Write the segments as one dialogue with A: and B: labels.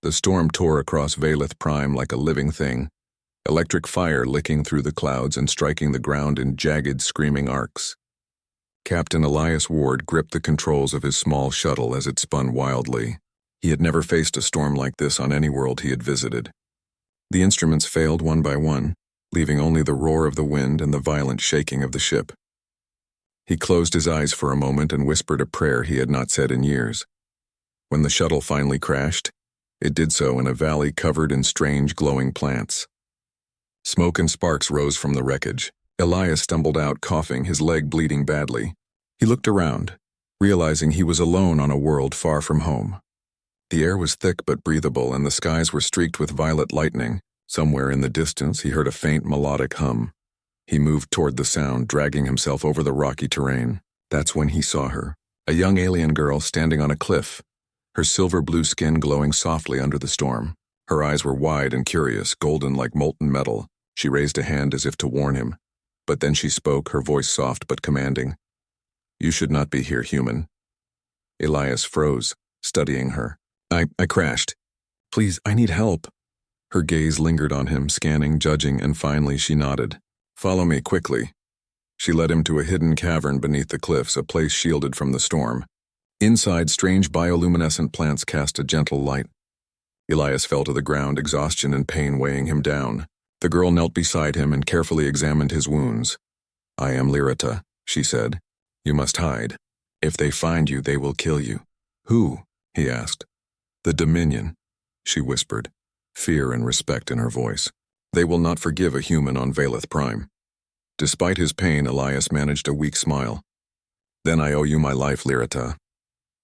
A: The storm tore across Valeth Prime like a living thing, electric fire licking through the clouds and striking the ground in jagged, screaming arcs. Captain Elias Ward gripped the controls of his small shuttle as it spun wildly. He had never faced a storm like this on any world he had visited. The instruments failed one by one, leaving only the roar of the wind and the violent shaking of the ship. He closed his eyes for a moment and whispered a prayer he had not said in years. When the shuttle finally crashed, it did so in a valley covered in strange glowing plants. Smoke and sparks rose from the wreckage. Elias stumbled out, coughing, his leg bleeding badly. He looked around, realizing he was alone on a world far from home. The air was thick but breathable, and the skies were streaked with violet lightning. Somewhere in the distance, he heard a faint melodic hum. He moved toward the sound, dragging himself over the rocky terrain. That's when he saw her, a young alien girl standing on a cliff, her silver-blue skin glowing softly under the storm. Her eyes were wide and curious, golden like molten metal. She raised a hand as if to warn him, but then she spoke, her voice soft but commanding. "You should not be here, human." Elias froze, studying her. I crashed. Please, I need help." Her gaze lingered on him, scanning, judging, and finally she nodded. "Follow me, quickly." She led him to a hidden cavern beneath the cliffs, a place shielded from the storm. Inside, strange bioluminescent plants cast a gentle light. Elias fell to the ground, exhaustion and pain weighing him down. The girl knelt beside him and carefully examined his wounds. "I am Lyrita," she said. "You must hide. If they find you, they will kill you." "Who?" he asked. "The Dominion," she whispered, fear and respect in her voice. "They will not forgive a human on Valeth Prime." Despite his pain, Elias managed a weak smile. "Then I owe you my life, Lyrita."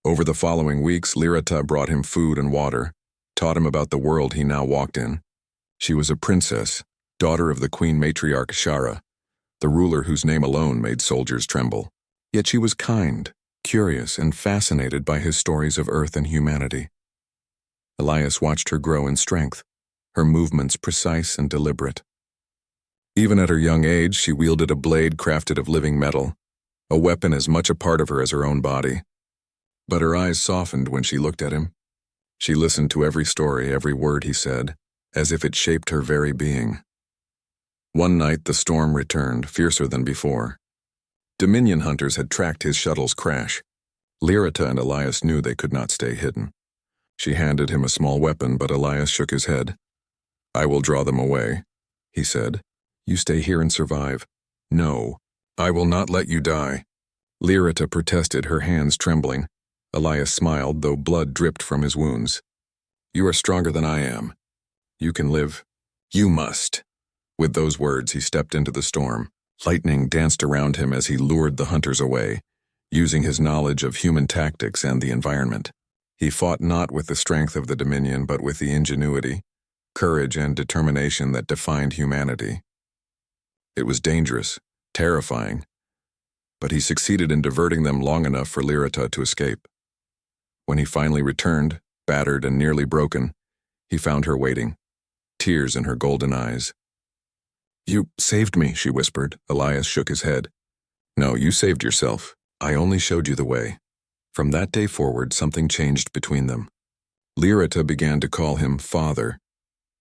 A: Over the following weeks, Lyrita brought him food and water, taught him about the world he now walked in. She was a princess, daughter of the Queen Matriarch Shara, the ruler whose name alone made soldiers tremble. Yet she was kind, curious, and fascinated by his stories of Earth and humanity. Elias watched her grow in strength, her movements precise and deliberate. Even at her young age, she wielded a blade crafted of living metal, a weapon as much a part of her as her own body. But her eyes softened when she looked at him. She listened to every story, every word he said, as if it shaped her very being. One night, the storm returned, fiercer than before. Dominion hunters had tracked his shuttle's crash. Lyrita and Elias knew they could not stay hidden. She handed him a small weapon, but Elias shook his head. "I will draw them away," he said. "You stay here and survive." "No, I will not let you die." Lyrita protested, her hands trembling. Elias smiled, though blood dripped from his wounds. "You are stronger than I am. You can live. You must." With those words, he stepped into the storm. Lightning danced around him as he lured the hunters away, using his knowledge of human tactics and the environment. He fought not with the strength of the Dominion, but with the ingenuity, courage, and determination that defined humanity. It was dangerous, terrifying, but he succeeded in diverting them long enough for Lyrita to escape. When he finally returned, battered and nearly broken, he found her waiting, tears in her golden eyes. "You saved me," she whispered. Elias shook his head. "No, you saved yourself. I only showed you the way." From that day forward, something changed between them. Lyrita began to call him father,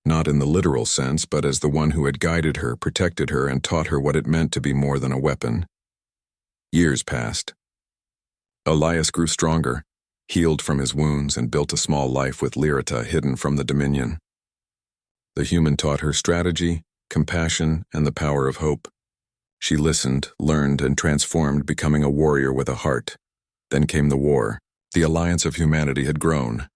A: not in the literal sense, but as the one who had guided her, protected her, and taught her what it meant to be more than a weapon. Years passed. Elias grew stronger, healed from his wounds, and built a small life with Lyrita hidden from the Dominion. The human taught her strategy, compassion, and the power of hope. She listened, learned, and transformed, becoming a warrior with a heart. Then came the war. The alliance of humanity had grown,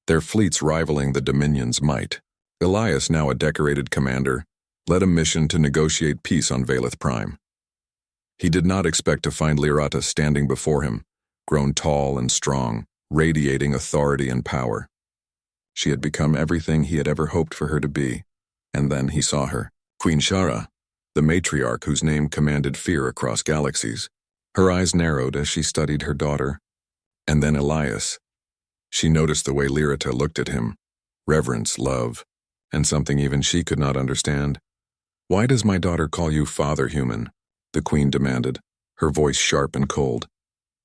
A: their fleets rivaling the Dominion's might. Elias, now a decorated commander, led a mission to negotiate peace on Valeth Prime. He did not expect to find Lyrita standing before him, grown tall and strong, radiating authority and power. She had become everything he had ever hoped for her to be. And then he saw her, Queen Shara, the matriarch whose name commanded fear across galaxies. Her eyes narrowed as she studied her daughter. And then Elias. She noticed the way Lyrita looked at him, reverence, love, and something even she could not understand. "Why does my daughter call you father, human?" the queen demanded, her voice sharp and cold.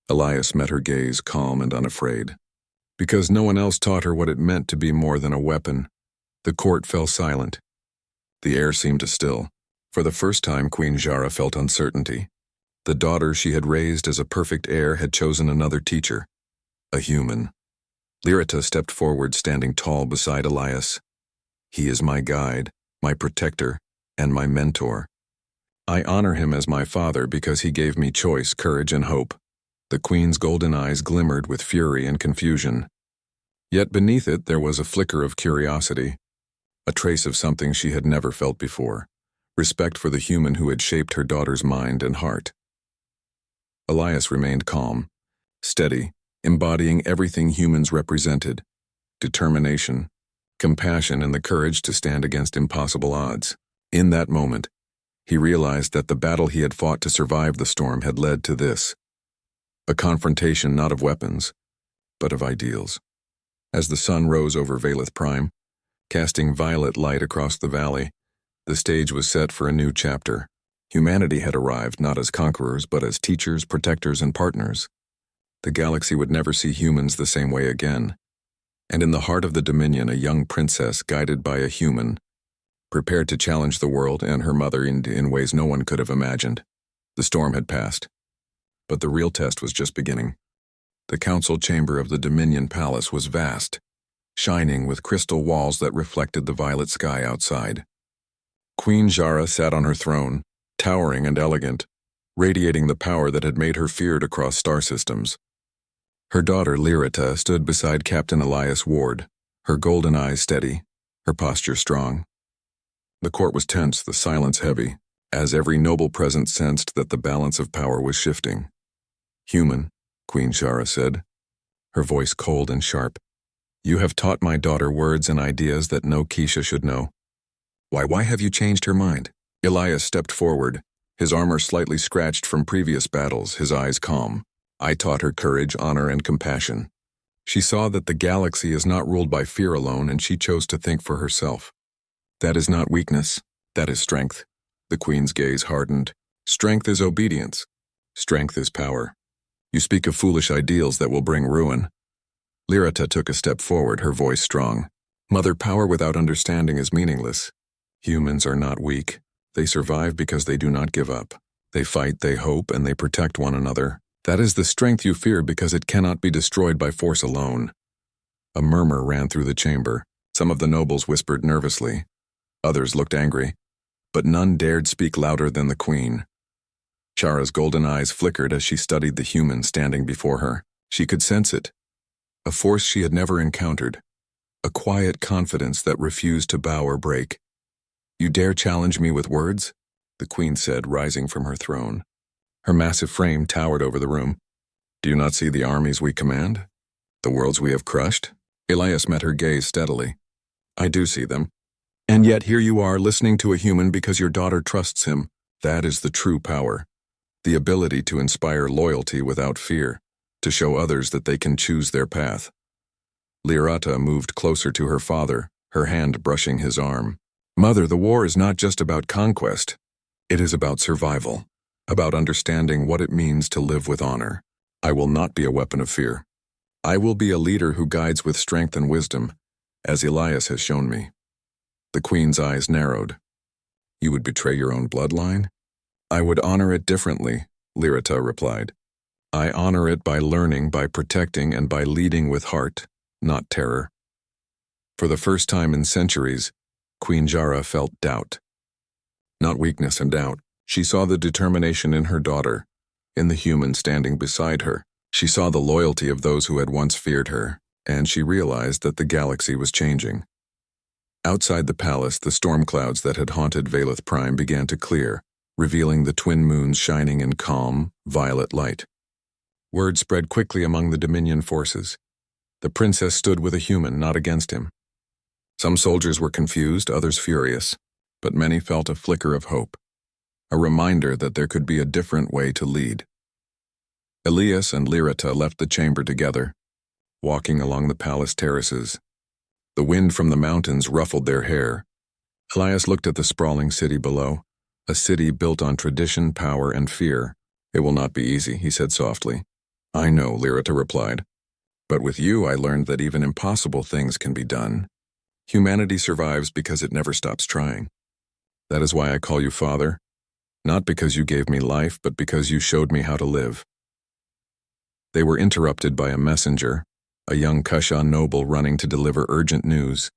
A: Elias met her gaze, calm and unafraid. Because no one else taught her what it meant to be more than a weapon. The court fell silent. The air seemed to still. For the first time, Queen Jara felt uncertainty. The daughter she had raised as a perfect heir had chosen another teacher, a human. Lyrita stepped forward, standing tall beside Elias. He is my guide, my protector, and my mentor. I honor him as my father because he gave me choice, courage, and hope. The queen's golden eyes glimmered with fury and confusion. Yet beneath it there was a flicker of curiosity, a trace of something she had never felt before, respect for the human who had shaped her daughter's mind and heart. Elias remained calm, steady, embodying everything humans represented: determination, compassion, and the courage to stand against impossible odds. In that moment, he realized that the battle he had fought to survive the storm had led to this: a confrontation not of weapons, but of ideals. As the sun rose over Valeth Prime, casting violet light across the valley, the stage was set for a new chapter. Humanity had arrived not as conquerors, but as teachers, protectors, and partners. The galaxy would never see humans the same way again. And in the heart of the Dominion, a young princess guided by a human, prepared to challenge the world and her mother in ways no one could have imagined. The storm had passed, but the real test was just beginning. The council chamber of the Dominion Palace was vast, shining with crystal walls that reflected the violet sky outside. Queen Jara sat on her throne, towering and elegant, radiating the power that had made her feared across star systems. Her daughter Lyrita stood beside Captain Elias Ward, her golden eyes steady, her posture strong. The court was tense, the silence heavy, as every noble present sensed that the balance of power was shifting. "Human," Queen Jara said, her voice cold and sharp. "You have taught my daughter words and ideas that no Keisha should know. Why have you changed her mind?" Elias stepped forward, his armor slightly scratched from previous battles, his eyes calm. "I taught her courage, honor, and compassion. She saw that the galaxy is not ruled by fear alone, and she chose to think for herself. That is not weakness, that is strength." The queen's gaze hardened. "Strength is obedience. Strength is power. You speak of foolish ideals that will bring ruin." Lyrita took a step forward, her voice strong. "Mother, power without understanding is meaningless. Humans are not weak. They survive because they do not give up. They fight, they hope, and they protect one another. That is the strength you fear because it cannot be destroyed by force alone." A murmur ran through the chamber. Some of the nobles whispered nervously. Others looked angry, but none dared speak louder than the queen. Jara's golden eyes flickered as she studied the human standing before her. She could sense it, a force she had never encountered, a quiet confidence that refused to bow or break. "You dare challenge me with words?" the queen said, rising from her throne. Her massive frame towered over the room. "Do you not see the armies we command? The worlds we have crushed?" Elias met her gaze steadily. "I do see them. And yet here you are listening to a human because your daughter trusts him. That is the true power. The ability to inspire loyalty without fear, to show others that they can choose their path." Lyrita moved closer to her father, her hand brushing his arm. "Mother, the war is not just about conquest. It is about survival, about understanding what it means to live with honor. I will not be a weapon of fear. I will be a leader who guides with strength and wisdom, as Elias has shown me." The queen's eyes narrowed. "You would betray your own bloodline?" "I would honor it differently," Lyrita replied. "I honor it by learning, by protecting, and by leading with heart, not terror." For the first time in centuries, Queen Jara felt doubt. Not weakness and doubt. She saw the determination in her daughter, in the human standing beside her. She saw the loyalty of those who had once feared her, and she realized that the galaxy was changing. Outside the palace, the storm clouds that had haunted Valeth Prime began to clear, revealing the twin moons shining in calm, violet light. Word spread quickly among the Dominion forces. The princess stood with a human, not against him. Some soldiers were confused, others furious, but many felt a flicker of hope, a reminder that there could be a different way to lead. Elias and Lyrita left the chamber together, walking along the palace terraces. The wind from the mountains ruffled their hair. Elias looked at the sprawling city below, a city built on tradition, power, and fear. "It will not be easy," he said softly. "I know," Lyrita replied. But with you, I learned that even impossible things can be done. Humanity survives because it never stops trying. That is why I call you Father, not because you gave me life, but because you showed me how to live." They were interrupted by a messenger, a young Kushan noble running to deliver urgent news.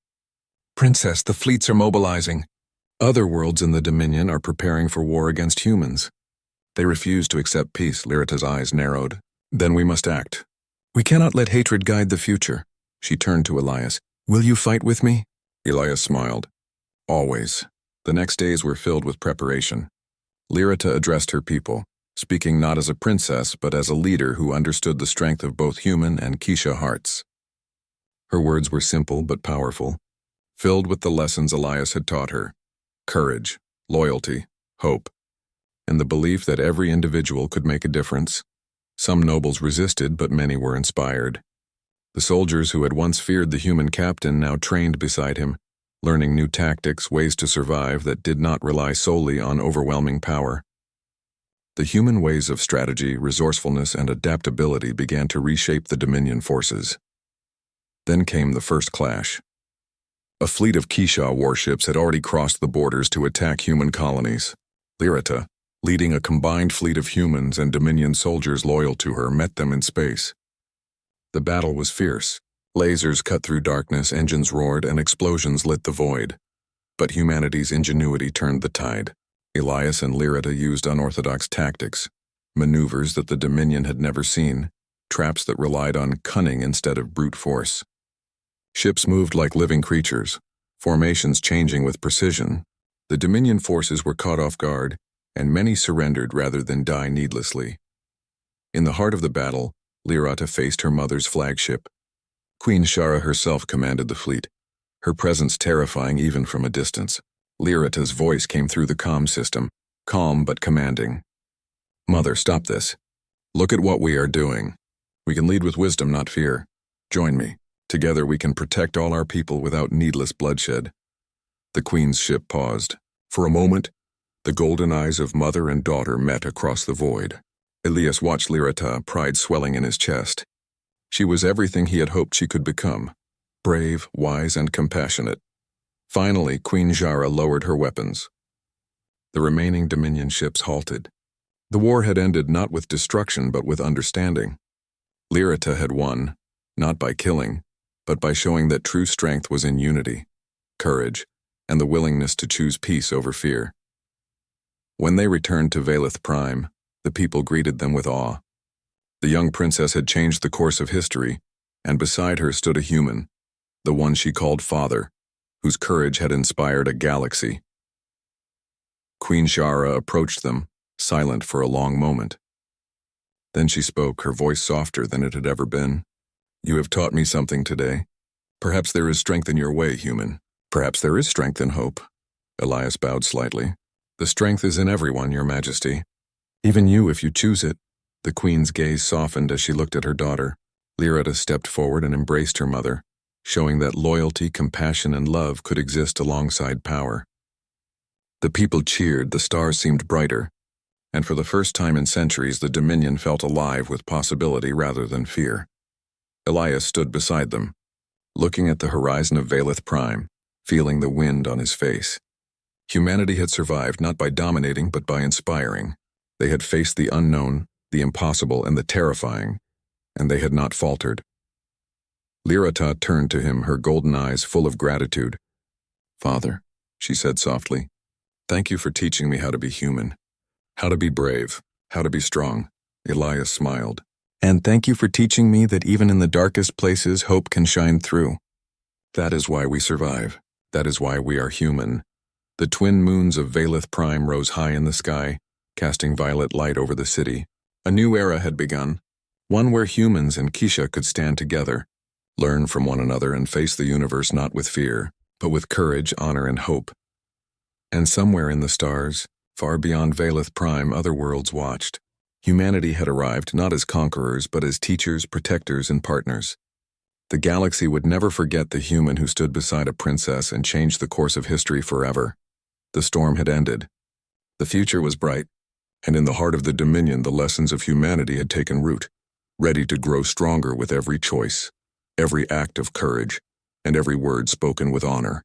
A: "Princess, the fleets are mobilizing. Other worlds in the Dominion are preparing for war against humans. They refuse to accept peace." Lyrita's eyes narrowed. "Then we must act. We cannot let hatred guide the future." She turned to Elias. "Will you fight with me?" Elias smiled. "Always." The next days were filled with preparation. Lyrita addressed her people, speaking not as a princess but as a leader who understood the strength of both human and Kisha hearts. Her words were simple but powerful, filled with the lessons Elias had taught her: courage, loyalty, hope, and the belief that every individual could make a difference. Some nobles resisted, but many were inspired. The soldiers who had once feared the human captain now trained beside him, learning new tactics, ways to survive that did not rely solely on overwhelming power. The human ways of strategy, resourcefulness, and adaptability began to reshape the Dominion forces. Then came the first clash. A fleet of Kisha warships had already crossed the borders to attack human colonies. Lyrita, leading a combined fleet of humans and Dominion soldiers loyal to her, met them in space. The battle was fierce. Lasers cut through darkness, engines roared, and explosions lit the void. But humanity's ingenuity turned the tide. Elias and Lyrita used unorthodox tactics, maneuvers that the Dominion had never seen, traps that relied on cunning instead of brute force. Ships moved like living creatures, formations changing with precision. The Dominion forces were caught off guard, and many surrendered rather than die needlessly. In the heart of the battle, Lyrita faced her mother's flagship. Queen Shara herself commanded the fleet, her presence terrifying even from a distance. Lyrita's voice came through the comm system, calm but commanding. "Mother, stop this. Look at what we are doing. We can lead with wisdom, not fear. Join me. Together we can protect all our people without needless bloodshed." The Queen's ship paused. For a moment, the golden eyes of mother and daughter met across the void. Elias watched Lyrita, pride swelling in his chest. She was everything he had hoped she could become: brave, wise, and compassionate. Finally, Queen Jara lowered her weapons. The remaining Dominion ships halted. The war had ended not with destruction but with understanding. Lyrita had won, not by killing, but by showing that true strength was in unity, courage, and the willingness to choose peace over fear. When they returned to Valeth Prime, the people greeted them with awe. The young princess had changed the course of history, and beside her stood a human, the one she called Father, whose courage had inspired a galaxy. Queen Shara approached them, silent for a long moment. Then she spoke, her voice softer than it had ever been. "You have taught me something today. Perhaps there is strength in your way, human. Perhaps there is strength in hope." Elias bowed slightly. "The strength is in everyone, Your Majesty. Even you, if you choose it." The Queen's gaze softened as she looked at her daughter. Lyrita stepped forward and embraced her mother, showing that loyalty, compassion, and love could exist alongside power. The people cheered, the stars seemed brighter, and for the first time in centuries the Dominion felt alive with possibility rather than fear. Elias stood beside them, looking at the horizon of Valeth Prime, feeling the wind on his face. Humanity had survived not by dominating but by inspiring. They had faced the unknown, the impossible, and the terrifying, and they had not faltered. Lyrita turned to him, her golden eyes full of gratitude. "Father," she said softly, "thank you for teaching me how to be human, how to be brave, how to be strong." Elias smiled. "And thank you for teaching me that even in the darkest places hope can shine through. That is why we survive. That is why we are human." The twin moons of Valeth Prime rose high in the sky, casting violet light over the city. A new era had begun, one where humans and Kisha could stand together, learn from one another, and face the universe not with fear, but with courage, honor, and hope. And somewhere in the stars, far beyond Valeth Prime, other worlds watched. Humanity had arrived not as conquerors, but as teachers, protectors, and partners. The galaxy would never forget the human who stood beside a princess and changed the course of history forever. The storm had ended. The future was bright, and in the heart of the Dominion the lessons of humanity had taken root. ready to grow stronger with every choice, every act of courage, and every word spoken with honor.